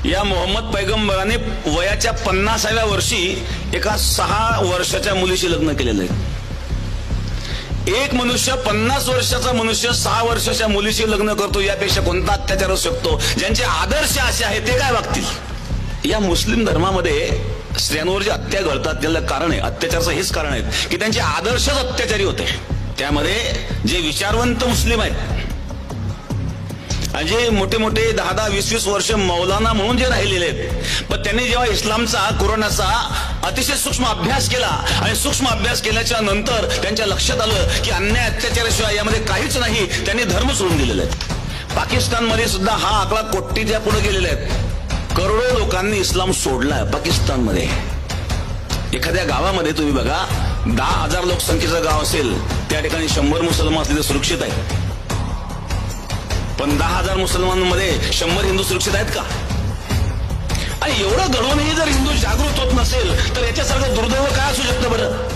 या मोहम्मद पैगंबराने वयाच्या 50व्या वर्षी एका 6 वर्षाच्या मुलीशी लग्न केलेलं आहे. एक मनुष्य 50 वर्षाचा मनुष्य 6 वर्षाच्या मुलीशी लग्न करतो, यापेक्षा कोणता अत्याचार असू शकतो? ज्यांचे आदर्श असे आहेत ते काय वागतील? या मुस्लिम धर्मामध्ये स्त्रियांवर जे हत्या घडतात त्याला कारण आहे, अत्याचाराचं हेच कारण आहे की त्यांचे आदर्शच अत्याचारी होते. त्यामध्ये जे विचारवंत मुस्लिम आहेत आणि जे मोठे मोठे 10-10, 20-20 वर्ष मौलाना म्हणून जे राहिलेले आहेत, पण त्यांनी जेव्हा इस्लामचा, कुराणाचा अतिशय सूक्ष्म अभ्यास केला आणि सूक्ष्म अभ्यास केल्याच्या नंतर त्यांच्या लक्षात आलं की अन्याय अत्याचाराशिवाय यामध्ये काहीच नाही, त्यांनी धर्म सोडून दिलेले आहेत. पाकिस्तानमध्ये सुद्धा हा आकडा कोटीच्या पुढे गेलेले आहेत. करोडो लोकांनी इस्लाम सोडलाय पाकिस्तानमध्ये. एखाद्या गावामध्ये तुम्ही बघा, 10,000 लोकसंख्येचं गाव असेल, त्या ठिकाणी 100 मुसलमान असले तर सुरक्षित आहे. पण 10,000 मुसलमानांमध्ये 100 हिंदू सुरक्षित आहेत का? आणि एवढं घडूनही जर हिंदू जागृत होत नसेल तर याच्यासारखं दुर्दैव काय असू शकतं बरं?